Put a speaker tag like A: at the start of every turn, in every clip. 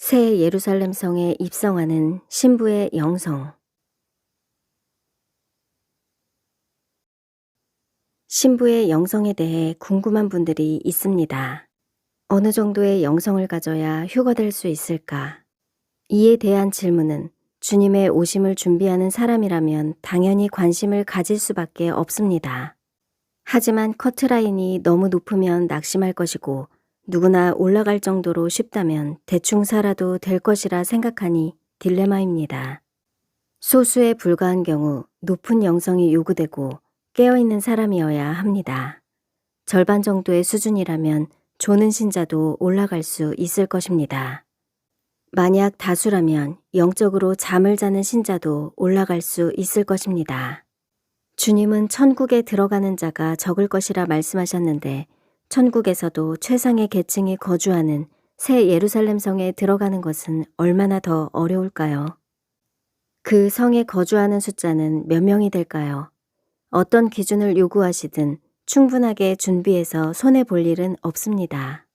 A: 새 예루살렘 성에 입성하는 신부의 영성. 신부의 영성에 대해 궁금한 분들이 있습니다. 어느 정도의 영성을 가져야 휴거될 수 있을까? 이에 대한 질문은 주님의 오심을 준비하는 사람이라면 당연히 관심을 가질 수밖에 없습니다. 하지만 커트라인이 너무 높으면 낙심할 것이고 누구나 올라갈 정도로 쉽다면 대충 살아도 될 것이라 생각하니 딜레마입니다. 소수에 불과한 경우 높은 영성이 요구되고 깨어있는 사람이어야 합니다. 절반 정도의 수준이라면 조는 신자도 올라갈 수 있을 것입니다. 만약 다수라면 영적으로 잠을 자는 신자도 올라갈 수 있을 것입니다. 주님은 천국에 들어가는 자가 적을 것이라 말씀하셨는데 천국에서도 최상의 계층이 거주하는 새 예루살렘 성에 들어가는 것은 얼마나 더 어려울까요? 그 성에 거주하는 숫자는 몇 명이 될까요? 어떤 기준을 요구하시든 충분하게 준비해서 손해볼 일은 없습니다.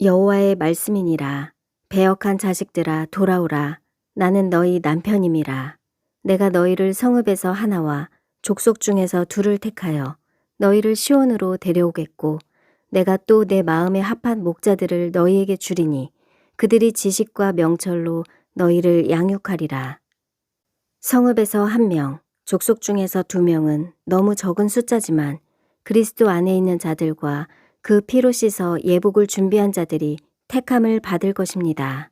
A: 여호와의 말씀이니라. 배역한 자식들아 돌아오라. 나는 너희 남편임이라. 내가 너희를 성읍에서 하나와 족속 중에서 둘을 택하여 너희를 시온으로 데려오겠고 내가 또 내 마음에 합한 목자들을 너희에게 주리니 그들이 지식과 명철로 너희를 양육하리라. 성읍에서 1명, 족속 중에서 2명은 너무 적은 숫자지만 그리스도 안에 있는 자들과 그 피로 씻어 예복을 준비한 자들이 택함을 받을 것입니다.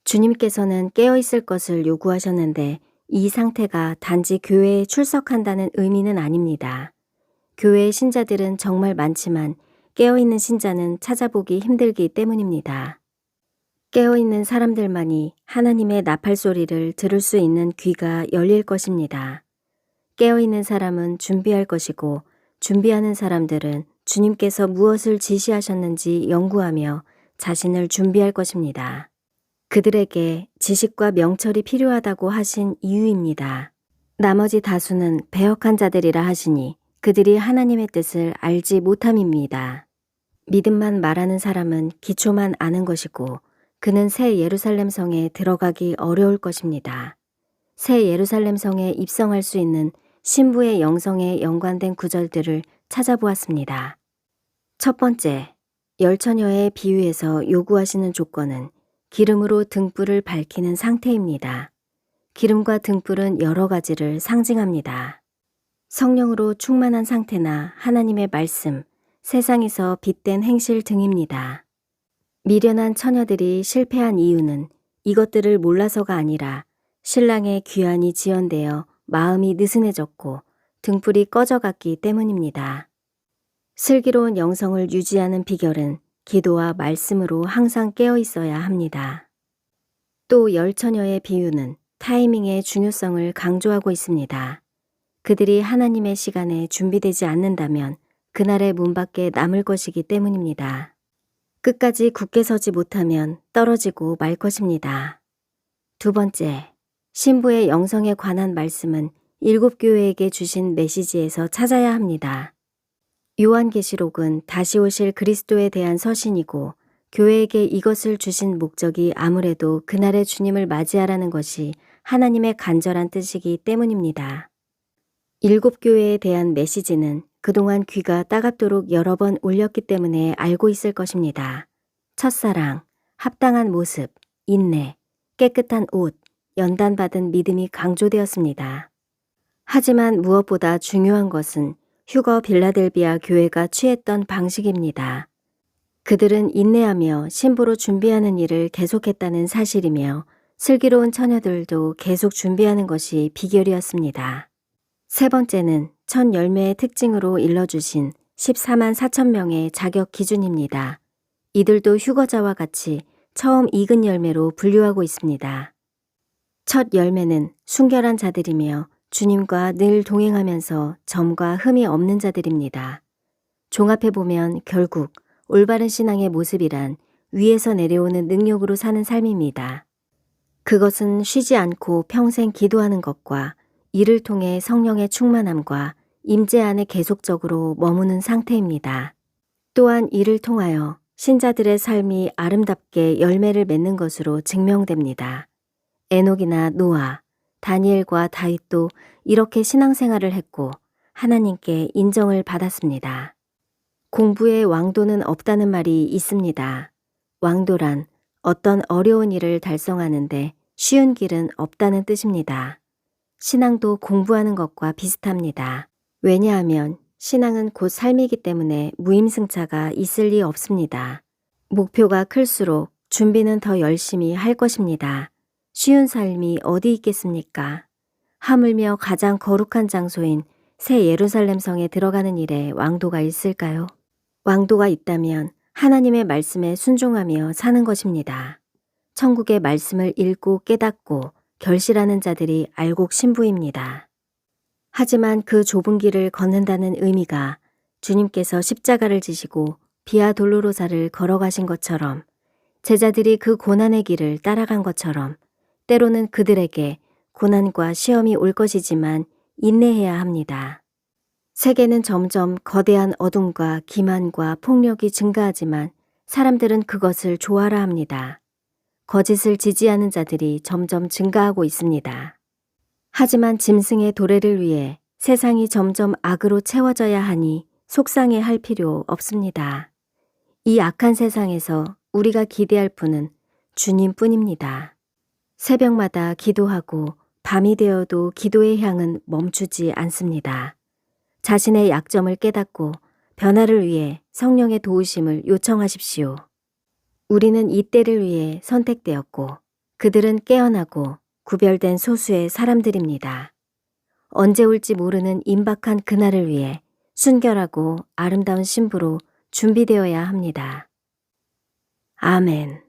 A: 주님께서는 깨어있을 것을 요구하셨는데 이 상태가 단지 교회에 출석한다는 의미는 아닙니다. 교회의 신자들은 정말 많지만 깨어있는 신자는 찾아보기 힘들기 때문입니다. 깨어있는 사람들만이 하나님의 나팔 소리를 들을 수 있는 귀가 열릴 것입니다. 깨어있는 사람은 준비할 것이고 준비하는 사람들은 주님께서 무엇을 지시하셨는지 연구하며 자신을 준비할 것입니다. 그들에게 지식과 명철이 필요하다고 하신 이유입니다. 나머지 다수는 배역한 자들이라 하시니 그들이 하나님의 뜻을 알지 못함입니다. 믿음만 말하는 사람은 기초만 아는 것이고 그는 새 예루살렘 성에 들어가기 어려울 것입니다. 새 예루살렘 성에 입성할 수 있는 신부의 영성에 연관된 구절들을 찾아보았습니다. 첫 번째, 열처녀의 비유에서 요구하시는 조건은 기름으로 등불을 밝히는 상태입니다. 기름과 등불은 여러 가지를 상징합니다. 성령으로 충만한 상태나 하나님의 말씀, 세상에서 빛된 행실 등입니다. 미련한 처녀들이 실패한 이유는 이것들을 몰라서가 아니라 신랑의 귀환이 지연되어 마음이 느슨해졌고 등불이 꺼져갔기 때문입니다. 슬기로운 영성을 유지하는 비결은 기도와 말씀으로 항상 깨어 있어야 합니다. 또 열처녀의 비유는 타이밍의 중요성을 강조하고 있습니다. 그들이 하나님의 시간에 준비되지 않는다면 그날의 문 밖에 남을 것이기 때문입니다. 끝까지 굳게 서지 못하면 떨어지고 말 것입니다. 두 번째, 신부의 영성에 관한 말씀은 7교회에게 주신 메시지에서 찾아야 합니다. 요한계시록은 다시 오실 그리스도에 대한 서신이고 교회에게 이것을 주신 목적이 아무래도 그날의 주님을 맞이하라는 것이 하나님의 간절한 뜻이기 때문입니다. 7교회에 대한 메시지는 그동안 귀가 따갑도록 여러 번 울렸기 때문에 알고 있을 것입니다. 첫사랑, 합당한 모습, 인내, 깨끗한 옷, 연단받은 믿음이 강조되었습니다. 하지만 무엇보다 중요한 것은 휴거 빌라델비아 교회가 취했던 방식입니다. 그들은 인내하며 신부로 준비하는 일을 계속했다는 사실이며 슬기로운 처녀들도 계속 준비하는 것이 비결이었습니다. 세 번째는 첫 열매의 특징으로 일러주신 14만 4천 명의 자격 기준입니다. 이들도 휴거자와 같이 처음 익은 열매로 분류하고 있습니다. 첫 열매는 순결한 자들이며 주님과 늘 동행하면서 점과 흠이 없는 자들입니다. 종합해보면 결국 올바른 신앙의 모습이란 위에서 내려오는 능력으로 사는 삶입니다. 그것은 쉬지 않고 평생 기도하는 것과 이를 통해 성령의 충만함과 임재 안에 계속적으로 머무는 상태입니다. 또한 이를 통하여 신자들의 삶이 아름답게 열매를 맺는 것으로 증명됩니다. 에녹이나 노아, 다니엘과 다윗도 이렇게 신앙생활을 했고 하나님께 인정을 받았습니다. 공부에 왕도는 없다는 말이 있습니다. 왕도란 어떤 어려운 일을 달성하는데 쉬운 길은 없다는 뜻입니다. 신앙도 공부하는 것과 비슷합니다. 왜냐하면 신앙은 곧 삶이기 때문에 무임승차가 있을 리 없습니다. 목표가 클수록 준비는 더 열심히 할 것입니다. 쉬운 삶이 어디 있겠습니까? 하물며 가장 거룩한 장소인 새 예루살렘 성에 들어가는 일에 왕도가 있을까요? 왕도가 있다면 하나님의 말씀에 순종하며 사는 것입니다. 천국의 말씀을 읽고 깨닫고 결실하는 자들이 알곡 신부입니다. 하지만 그 좁은 길을 걷는다는 의미가 주님께서 십자가를 지시고 비아 돌로로사를 걸어가신 것처럼 제자들이 그 고난의 길을 따라간 것처럼 때로는 그들에게 고난과 시험이 올 것이지만 인내해야 합니다. 세계는 점점 거대한 어둠과 기만과 폭력이 증가하지만 사람들은 그것을 좋아라 합니다. 거짓을 지지하는 자들이 점점 증가하고 있습니다. 하지만 짐승의 도래를 위해 세상이 점점 악으로 채워져야 하니 속상해할 필요 없습니다. 이 악한 세상에서 우리가 기대할 분은 주님뿐입니다. 새벽마다 기도하고 밤이 되어도 기도의 향은 멈추지 않습니다. 자신의 약점을 깨닫고 변화를 위해 성령의 도우심을 요청하십시오. 우리는 이 때를 위해 선택되었고 그들은 깨어나고 구별된 소수의 사람들입니다. 언제 올지 모르는 임박한 그날을 위해 순결하고 아름다운 신부로 준비되어야 합니다. 아멘.